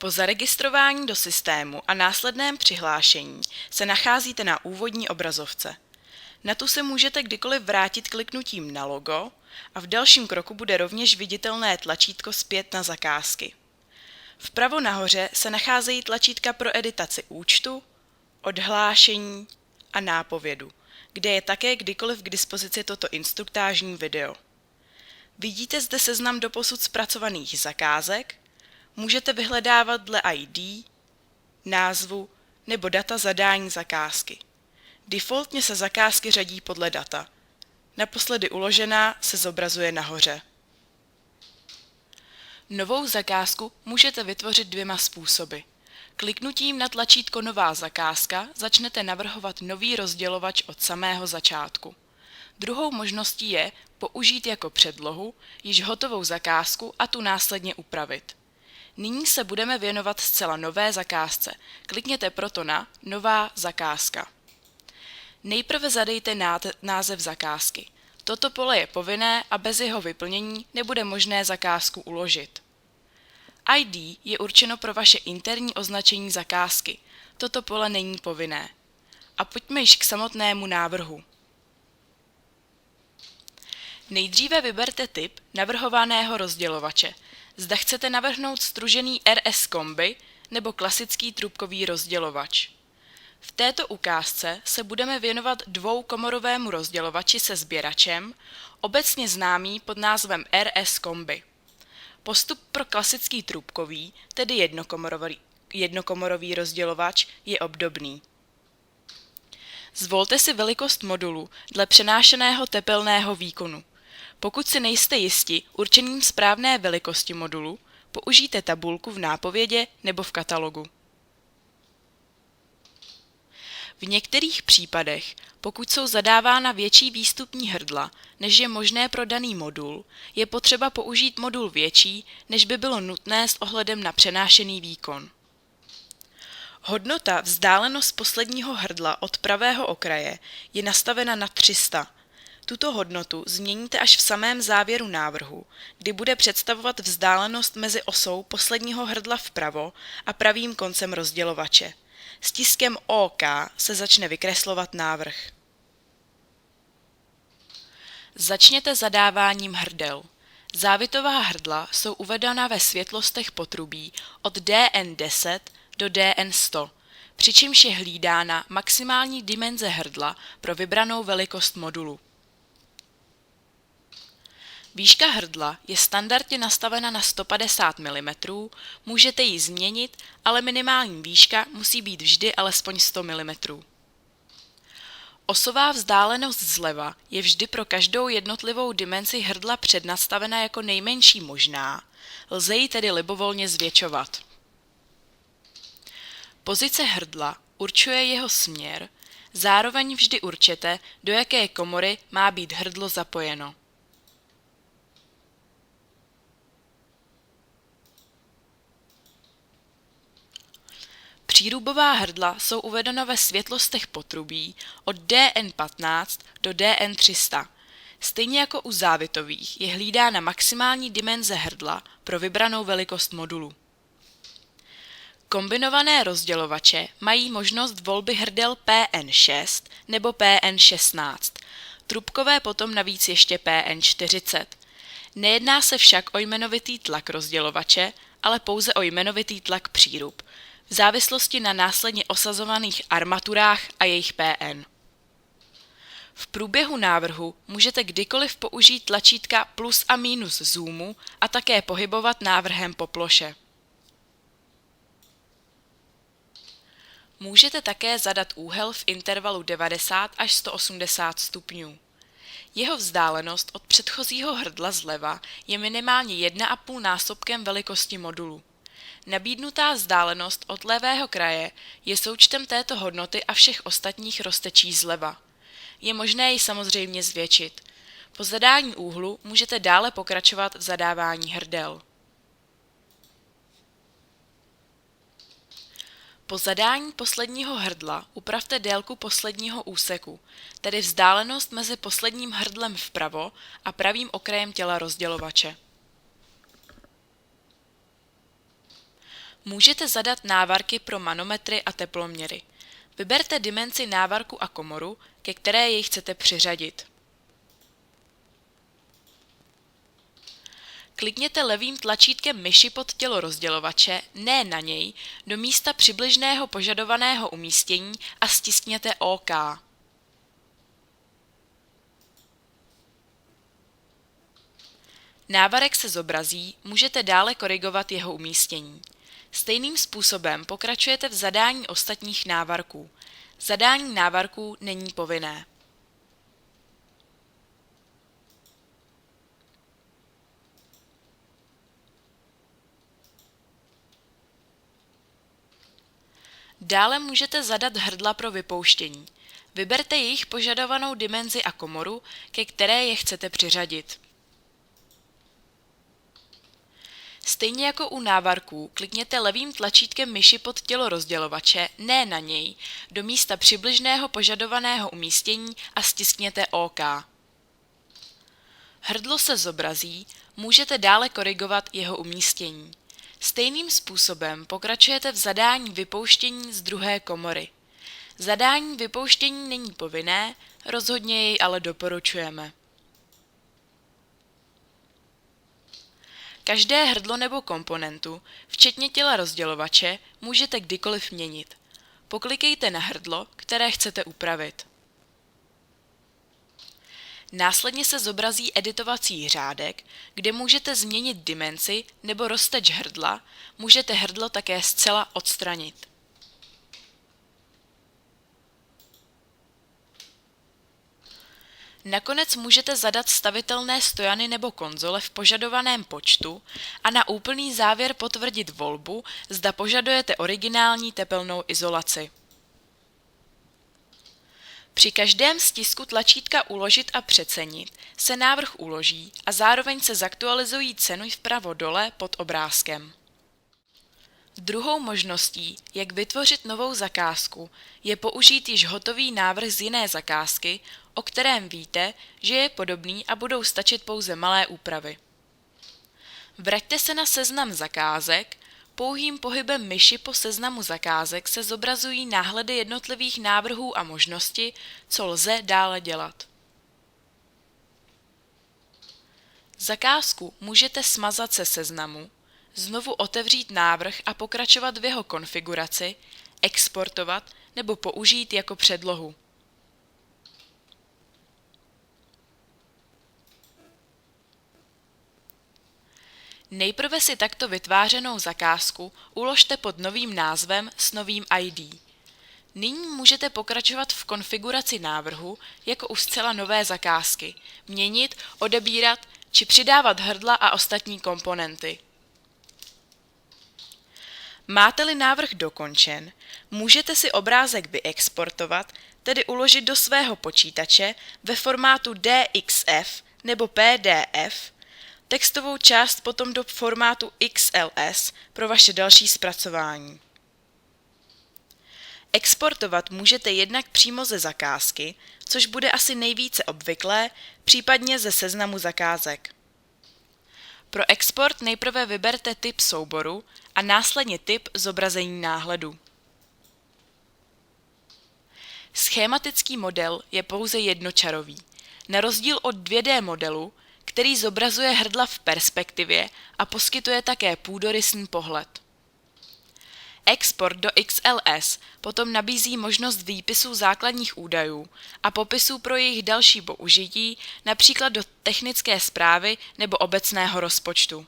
Po zaregistrování do systému a následném přihlášení se nacházíte na úvodní obrazovce. Na tu se můžete kdykoliv vrátit kliknutím na logo a v dalším kroku bude rovněž viditelné tlačítko Zpět na zakázky. Vpravo nahoře se nacházejí tlačítka pro editaci účtu, odhlášení a nápovědu, kde je také kdykoliv k dispozici toto instruktážní video. Vidíte zde seznam doposud zpracovaných zakázek, můžete vyhledávat dle ID, názvu nebo data zadání zakázky. Defaultně se zakázky řadí podle data. Naposledy uložená se zobrazuje nahoře. Novou zakázku můžete vytvořit dvěma způsoby. Kliknutím na tlačítko Nová zakázka začnete navrhovat nový rozdělovač od samého začátku. Druhou možností je použít jako předlohu již hotovou zakázku a tu následně upravit. Nyní se budeme věnovat zcela nové zakázce. Klikněte proto na Nová zakázka. Nejprve zadejte název zakázky. Toto pole je povinné a bez jeho vyplnění nebude možné zakázku uložit. ID je určeno pro vaše interní označení zakázky. Toto pole není povinné. A pojďme již k samotnému návrhu. Nejdříve vyberte typ navrhovaného rozdělovače. Zda chcete navrhnout sdružený RS kombi nebo klasický trubkový rozdělovač. V této ukázce se budeme věnovat dvoukomorovému rozdělovači se sběračem, obecně známý pod názvem RS kombi. Postup pro klasický trubkový, tedy jednokomorový rozdělovač, je obdobný. Zvolte si velikost modulu dle přenášeného tepelného výkonu. Pokud si nejste jisti určením správné velikosti modulu, použijte tabulku v nápovědě nebo v katalogu. V některých případech, pokud jsou zadávána větší výstupní hrdla, než je možné pro daný modul, je potřeba použít modul větší, než by bylo nutné s ohledem na přenášený výkon. Hodnota vzdálenost posledního hrdla od pravého okraje je nastavena na 300. Tuto hodnotu změníte až v samém závěru návrhu, kdy bude představovat vzdálenost mezi osou posledního hrdla vpravo a pravým koncem rozdělovače. Stiskem OK se začne vykreslovat návrh. Začněte zadáváním hrdel. Závitová hrdla jsou uvedena ve světlostech potrubí od DN10 do DN100, přičemž je hlídána maximální dimenze hrdla pro vybranou velikost modulu. Výška hrdla je standardně nastavena na 150 mm, můžete ji změnit, ale minimální výška musí být vždy alespoň 100 mm. Osová vzdálenost zleva je vždy pro každou jednotlivou dimenzi hrdla přednastavena jako nejmenší možná, lze ji tedy libovolně zvětšovat. Pozice hrdla určuje jeho směr, zároveň vždy určete, do jaké komory má být hrdlo zapojeno. Přírubová hrdla jsou uvedena ve světlostech potrubí od DN15 do DN300. Stejně jako u závitových je hlídána maximální dimenze hrdla pro vybranou velikost modulu. Kombinované rozdělovače mají možnost volby hrdel PN6 nebo PN16, trubkové potom navíc ještě PN40. Nejedná se však o jmenovitý tlak rozdělovače, ale pouze o jmenovitý tlak přírub, v závislosti na následně osazovaných armaturách a jejich PN. V průběhu návrhu můžete kdykoliv použít tlačítka plus a minus zoomu a také pohybovat návrhem po ploše. Můžete také zadat úhel v intervalu 90 až 180 stupňů. Jeho vzdálenost od předchozího hrdla zleva je minimálně 1,5 násobkem velikosti modulu. Nabídnutá vzdálenost od levého kraje je součtem této hodnoty a všech ostatních roztečí zleva. Je možné ji samozřejmě zvětšit. Po zadání úhlu můžete dále pokračovat v zadávání hrdel. Po zadání posledního hrdla upravte délku posledního úseku, tedy vzdálenost mezi posledním hrdlem vpravo a pravým okrajem těla rozdělovače. Můžete zadat návarky pro manometry a teploměry. Vyberte dimenzi návarku a komoru, ke které jej chcete přiřadit. Klikněte levým tlačítkem myši pod tělo rozdělovače, ne na něj, do místa přibližného požadovaného umístění a stiskněte OK. Návarek se zobrazí, můžete dále korigovat jeho umístění. Stejným způsobem pokračujete v zadání ostatních návarků. Zadání návarků není povinné. Dále můžete zadat hrdla pro vypouštění. Vyberte jejich požadovanou dimenzi a komoru, ke které je chcete přiřadit. Stejně jako u návarků, klikněte levým tlačítkem myši pod tělo rozdělovače, ne na něj, do místa přibližného požadovaného umístění a stiskněte OK. Hrdlo se zobrazí, můžete dále korigovat jeho umístění. Stejným způsobem pokračujete v zadání vypouštění z druhé komory. Zadání vypouštění není povinné, rozhodně jej ale doporučujeme. Každé hrdlo nebo komponentu, včetně těla rozdělovače, můžete kdykoliv měnit. Poklikejte na hrdlo, které chcete upravit. Následně se zobrazí editovací řádek, kde můžete změnit dimenzi nebo rozteč hrdla, můžete hrdlo také zcela odstranit. Nakonec můžete zadat stavitelné stojany nebo konzole v požadovaném počtu a na úplný závěr potvrdit volbu, zda požadujete originální tepelnou izolaci. Při každém stisku tlačítka uložit a přecenit se návrh uloží a zároveň se zaktualizují ceny vpravo dole pod obrázkem. Druhou možností, jak vytvořit novou zakázku, je použít již hotový návrh z jiné zakázky, o kterém víte, že je podobný a budou stačit pouze malé úpravy. Vraťte se na seznam zakázek, pouhým pohybem myši po seznamu zakázek se zobrazují náhledy jednotlivých návrhů a možnosti, co lze dále dělat. Zakázku můžete smazat se seznamu, znovu otevřít návrh a pokračovat v jeho konfiguraci, exportovat nebo použít jako předlohu. Nejprve si takto vytvářenou zakázku uložte pod novým názvem s novým ID. Nyní můžete pokračovat v konfiguraci návrhu jako u zcela nové zakázky, měnit, odebírat či přidávat hrdla a ostatní komponenty. Máte-li návrh dokončen, můžete si obrázek vyexportovat, tedy uložit do svého počítače ve formátu DXF nebo PDF, textovou část potom do formátu XLS pro vaše další zpracování. Exportovat můžete jednak přímo ze zakázky, což bude asi nejvíce obvyklé, případně ze seznamu zakázek. Pro export nejprve vyberte typ souboru a následně typ zobrazení náhledu. Schématický model je pouze jednočarový, na rozdíl od 2D modelu, který zobrazuje hrdla v perspektivě a poskytuje také půdorysný pohled. Export do XLS potom nabízí možnost výpisu základních údajů a popisů pro jejich další použití, například do technické správy nebo obecného rozpočtu.